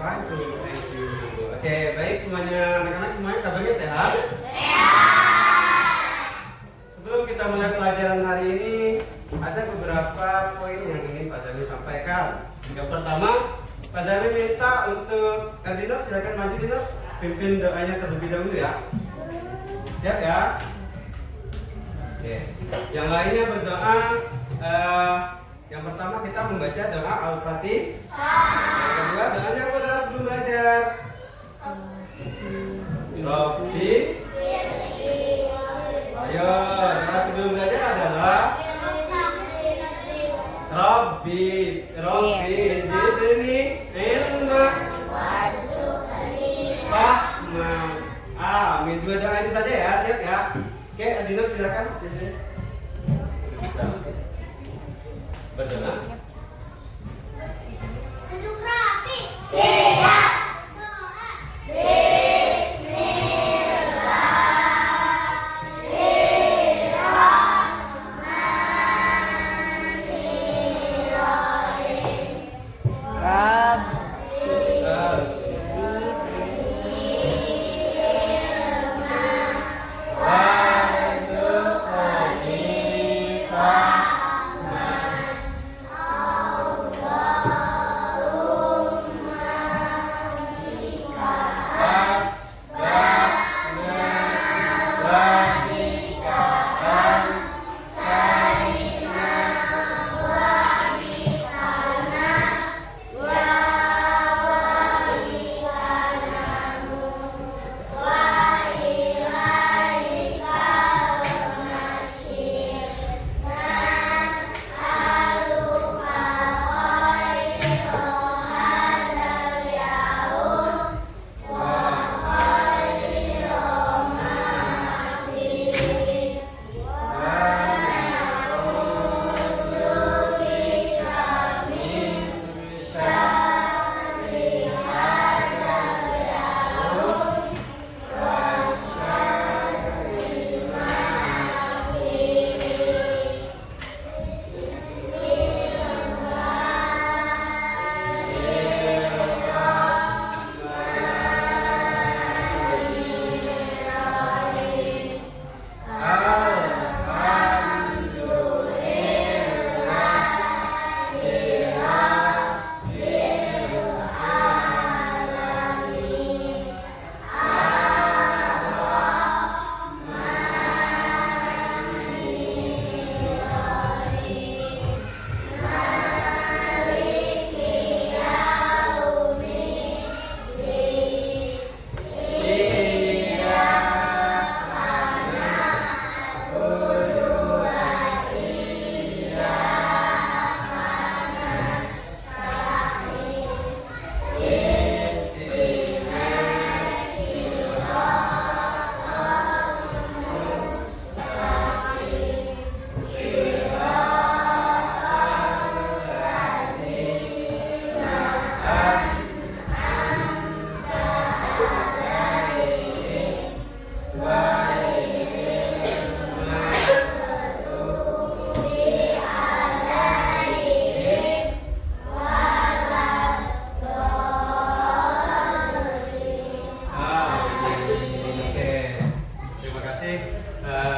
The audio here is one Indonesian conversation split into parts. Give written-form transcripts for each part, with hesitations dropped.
Pancung. Thank you. Oke, baik semuanya, anak-anak semuanya kabarnya sehat? Sebelum kita mulai pelajaran hari ini, ada beberapa poin yang ingin Pak Zami sampaikan. Yang pertama, Pak Zami minta untuk Dino, silakan maju Dino, pimpin doanya terlebih dahulu ya. Siap ya? Oke. Yang lainnya berdoa. Yang pertama kita membaca doa Al-Fatihah. Yang kedua doanya apa adalah sebelum belajar? Robbi. Ayo, doa sebelum belajar adalah Robbi zidni ilma warzuqni. Amin. Dua doa itu saja ya, siap ya. Oke, Adino silakan. Berdoa. Duduk rapi. Siap. Doa.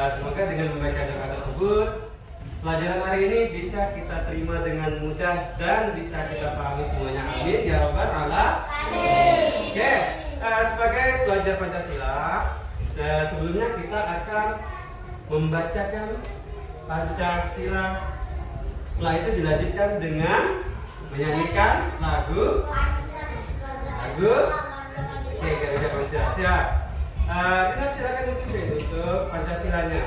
Semoga dengan membaca doa tersebut, pelajaran hari ini bisa kita terima dengan mudah dan bisa kita pahami semuanya. Amin ya rabbal alamin. Oke, sebagai pelajar Pancasila, sebelumnya kita akan membacakan Pancasila. Setelah itu dilanjutkan dengan menyanyikan lagu. Oke, Garuda Pancasila. Siap. Dino silakan untuk Pancasilanya.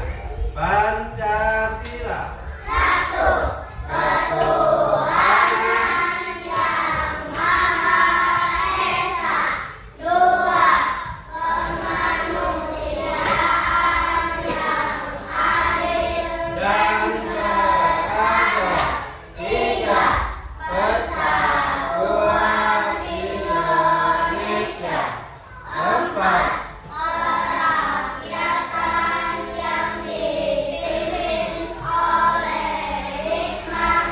Pancasila. Satu. Ketuhanan yang Maha Esa. Dua. Kemanusiaan yang adil Dan beradab. Tiga. Persatuan Indonesia. Empat. Kerakyatan yang dipimpin oleh hikmah,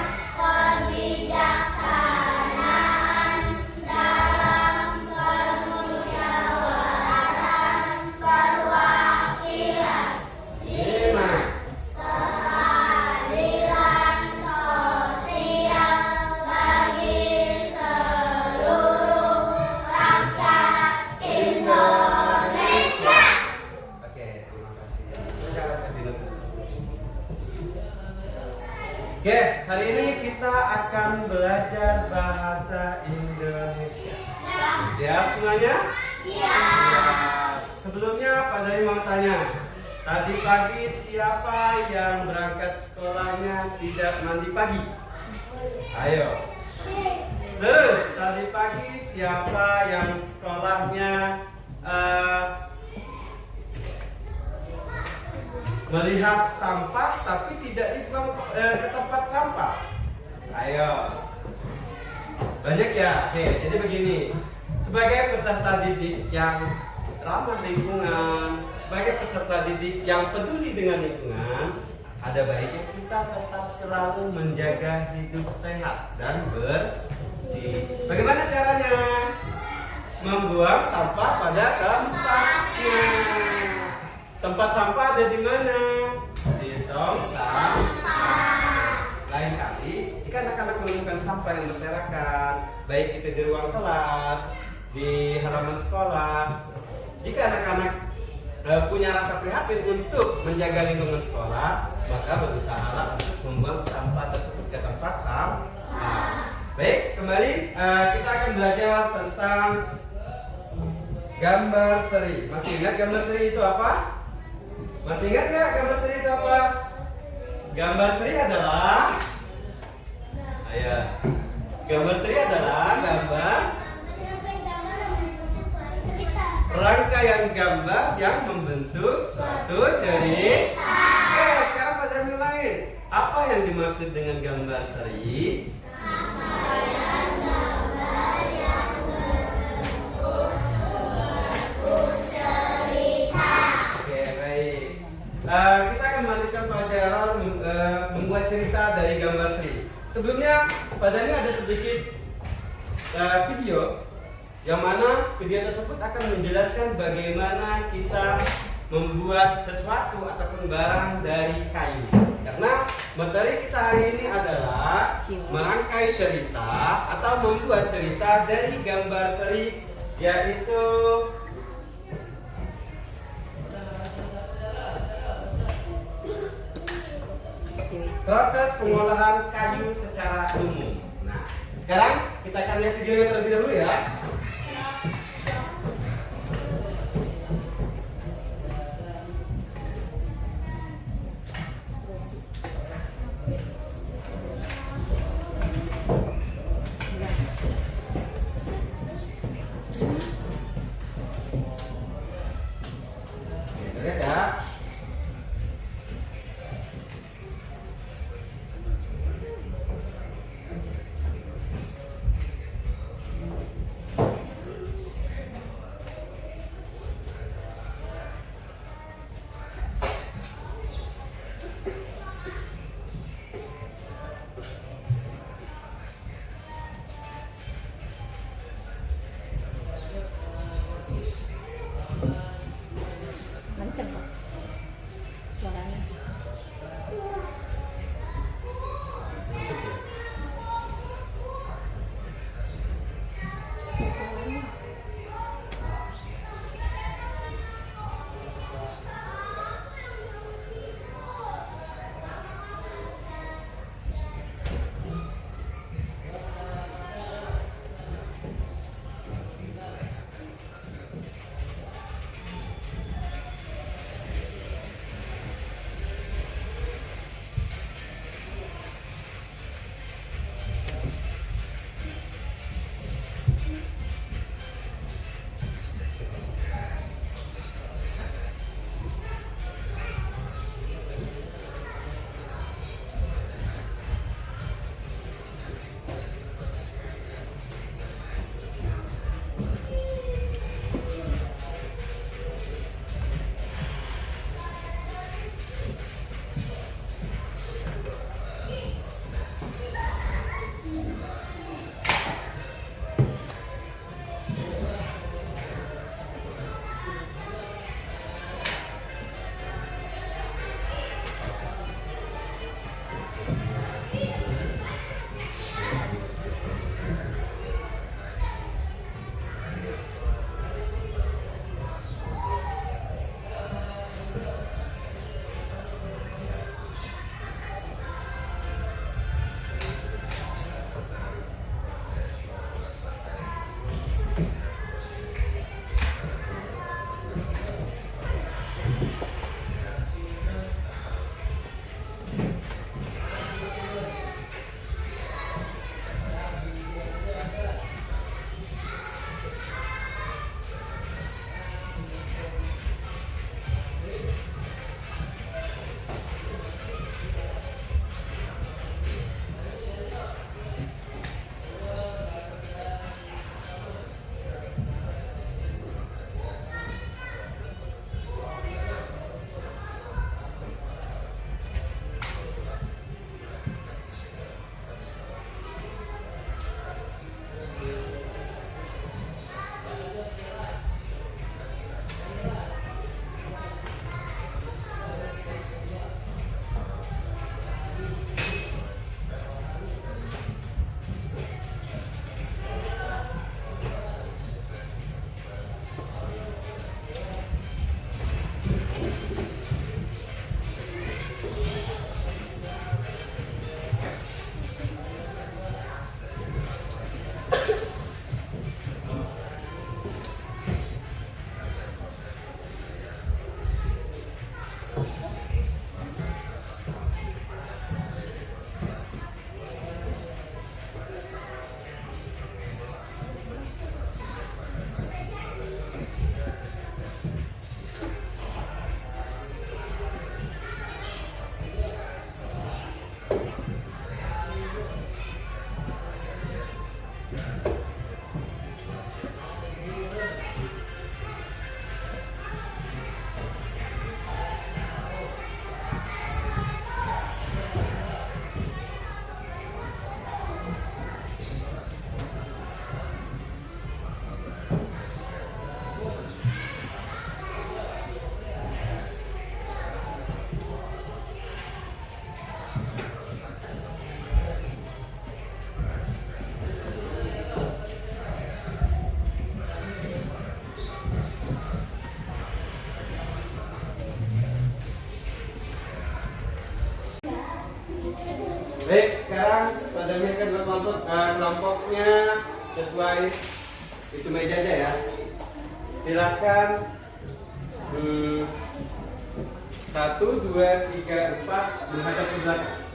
hari ini kita akan belajar bahasa Indonesia. Siap semuanya? Siap. Sebelumnya Pak Zai mau tanya, tadi pagi siapa yang berangkat sekolahnya tidak mandi pagi? Ayo. Terus tadi pagi siapa yang sekolahnya melihat sampah tapi tidak dibuang ke tempat sampah? Ayo. Banyak ya? Oke, jadi begini. Sebagai peserta didik yang ramah lingkungan, sebagai peserta didik yang peduli dengan lingkungan, ada baiknya kita tetap selalu menjaga hidup sehat dan bersih. Bagaimana caranya? Membuang sampah pada tempatnya. Tempat sampah ada di mana? Di tong sampah. Lain kali, jika anak-anak menemukan sampah yang berserakan, baik itu di ruang kelas, di halaman sekolah, jika anak-anak punya rasa prihatin untuk menjaga lingkungan sekolah, maka berusahalah untuk membuang sampah tersebut ke tempat sampah. Baik, kembali kita akan belajar tentang gambar seri. Masih ingat gambar seri itu apa? Masih ingat nggak gambar seri itu apa? Gambar seri adalah, gambar seri adalah gambar rangkaian gambar yang membentuk suatu cerita. Oke, sekarang Pak Zami ulangi. Apa yang dimaksud dengan gambar seri? Rangkaian gambar yang membentuk suatu cerita. Oke, baik. Kita akan melanjutkan pelajaran membuat cerita dari gambar seri. Sebelumnya, Pak Zami ada sedikit video yang mana video tersebut akan menjelaskan bagaimana kita membuat sesuatu ataupun barang dari kayu. Karena materi kita hari ini adalah merangkai cerita atau membuat cerita dari gambar seri, yaitu proses pengolahan kayu secara umum. Nah, sekarang kita akan lihat videonya terlebih dahulu ya. Lihat ya. Baik, sekarang Pak Zami akan kelompoknya sesuai itu meja aja ya. Silakan 1, 2, 3, 4 menghadap ke belakang.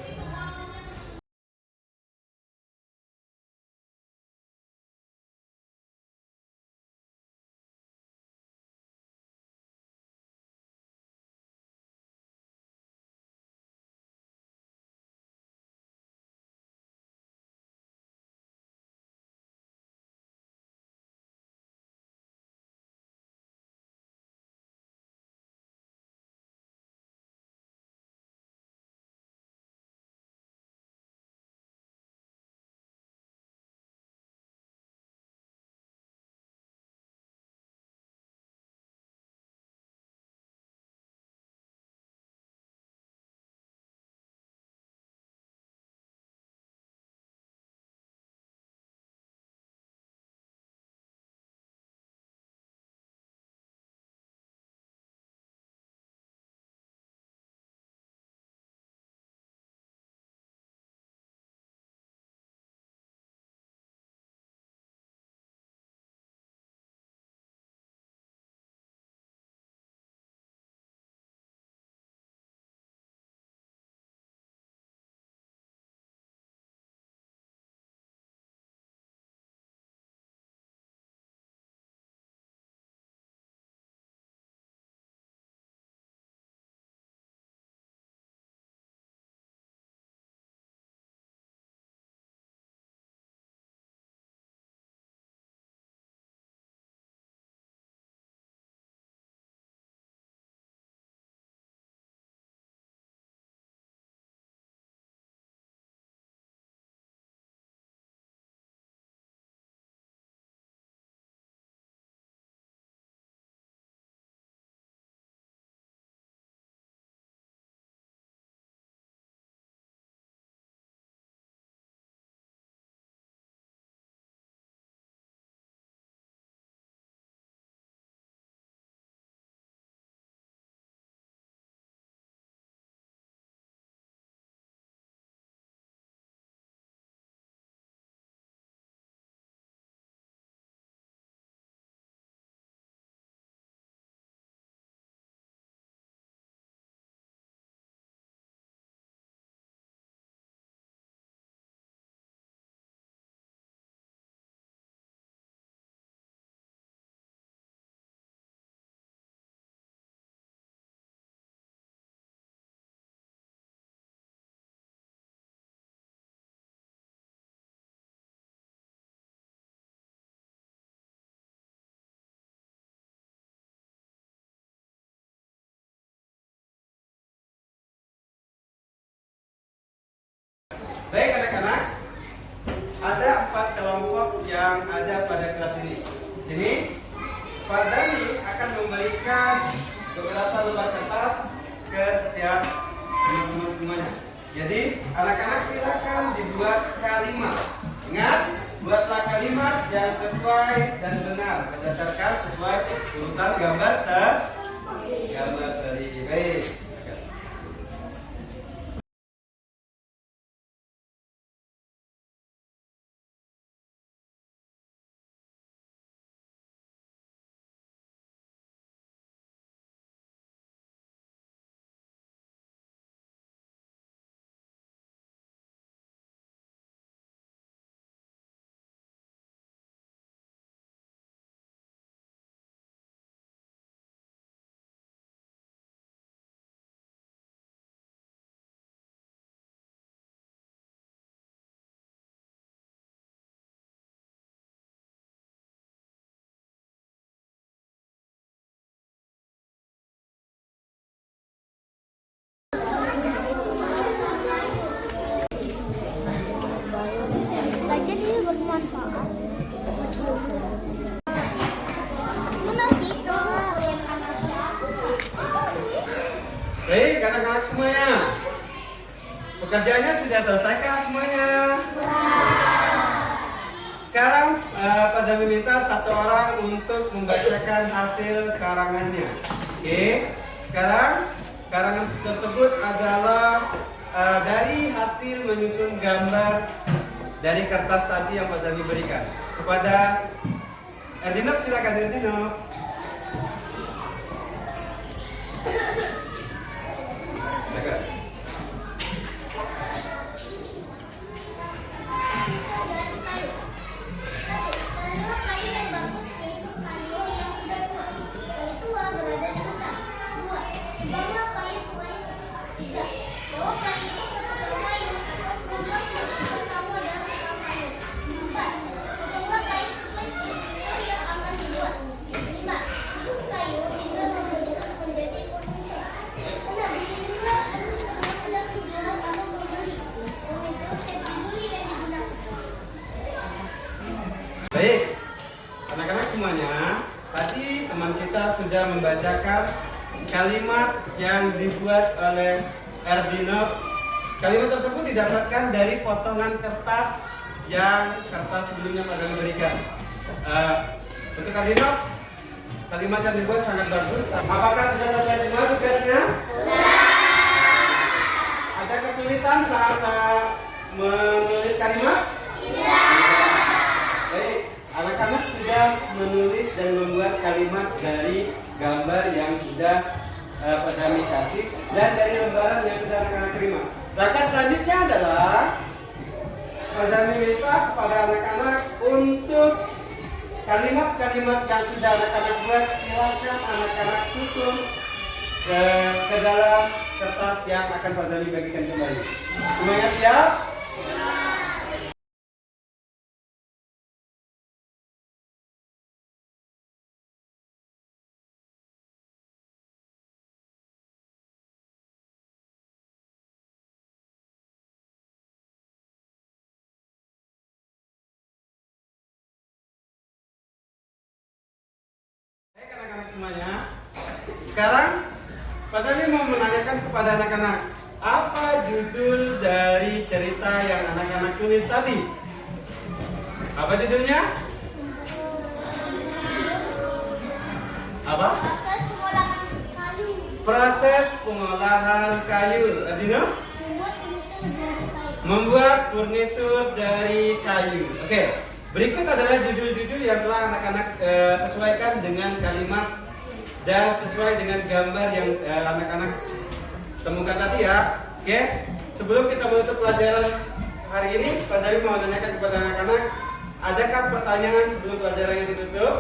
Baik anak-anak, ada 4 kelompok yang ada pada kelas ini. Sini, Pak Zami akan memberikan beberapa lembar kertas ke setiap teman-teman semuanya. Jadi, anak-anak silakan dibuat kalimat. Ingat, buatlah kalimat yang sesuai dan benar berdasarkan sesuai urutan gambar seri. Baik. Belajar ini bermanfaat. Baik, anak-anak semuanya. Pekerjaannya sudah selesaikah semuanya? Sekarang Pak Zami minta 1 orang untuk membacakan hasil karangannya. Oke, sekarang karangan tersebut adalah dari hasil menyusun gambar dari kertas tadi yang Pak Zami berikan kepada Erdinop. Silakan Erdinop. Silakan. Baik, anak-anak semuanya, tadi teman kita sudah membacakan kalimat yang dibuat oleh Erdinop. Kalimat tersebut didapatkan dari potongan kertas yang kertas sebelumnya Pak Zami berikan. Untuk Erdinop, kalimat yang dibuat sangat bagus. Apakah sudah selesai semua tugasnya? Sudah. Ada kesulitan saat menulis kalimat? Baik, anak-anak sudah menulis dan membuat kalimat dari gambar yang sudah Pak Zami kasih dan dari lembaran yang sudah anak-anak terima. Langkah selanjutnya adalah Pak Zami minta kepada anak-anak untuk kalimat-kalimat yang sudah anak-anak buat, silakan anak-anak susun ke dalam kertas yang akan Pak Zami bagikan kembali. Semuanya siap? Baik anak-anak semuanya, sekarang Pak Zami mau menanyakan kepada anak-anak, apa judul dari cerita yang anak-anak tulis tadi? Apa judulnya? Apa? Proses pengolahan kayu. Artinya? Membuat furnitur dari kayu. Oke. Berikut adalah judul-judul yang telah anak-anak sesuaikan dengan kalimat dan sesuai dengan gambar yang anak-anak temukan tadi ya. Oke, sebelum kita menutup pelajaran hari ini, Pak Zami mau menanyakan kepada anak-anak, adakah pertanyaan sebelum pelajaran yang ditutup?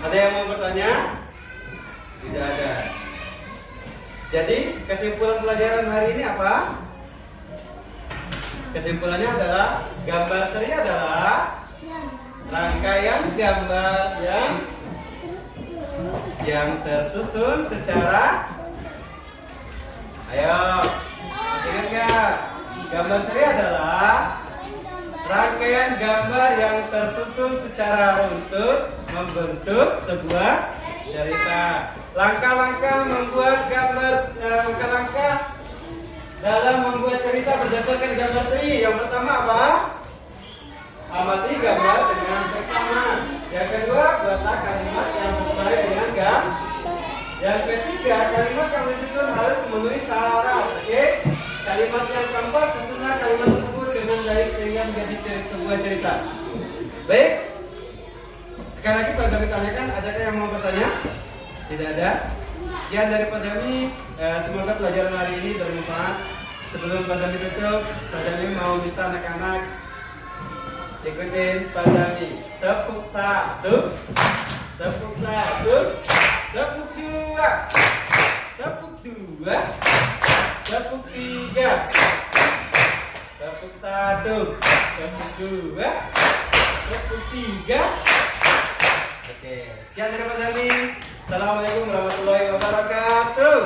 Ada yang mau bertanya? Tidak ada. Jadi kesimpulan pelajaran hari ini apa? Kesimpulannya adalah gambar seri adalah rangkaian gambar yang tersusun secara, ayo masih ingat nggak? Gambar seri adalah rangkaian gambar yang tersusun secara runtut membentuk sebuah cerita. Langkah-langkah membuat gambar, langkah-langkah dalam membuat cerita berdasarkan gambar seri. Yang pertama apa? Amati gambar dengan seksama. Yang kedua, buatlah kalimat yang sesuai dengan gambar. Yang ketiga, kalimat yang disusun harus memenuhi syarat. Oke? Kalimat yang keempat, susunlah kalimat tersebut dengan baik sehingga menjadi sebuah cerita. Baik. Sekali lagi Pak Zami tanyakan, adakah yang mau bertanya? Tidak ada. Sekian dari Pak Zami. Semoga pelajaran hari ini bermanfaat. Sebelum Pak Zami tutup, Pak Zami mau minta anak-anak ikutin Pak Zami. Tepuk satu, tepuk satu, tepuk dua, tepuk dua, tepuk tiga, tepuk satu, tepuk dua, tepuk tiga. Oke, sekian dari Pak Zami. Assalamualaikum warahmatullahi wabarakatuh.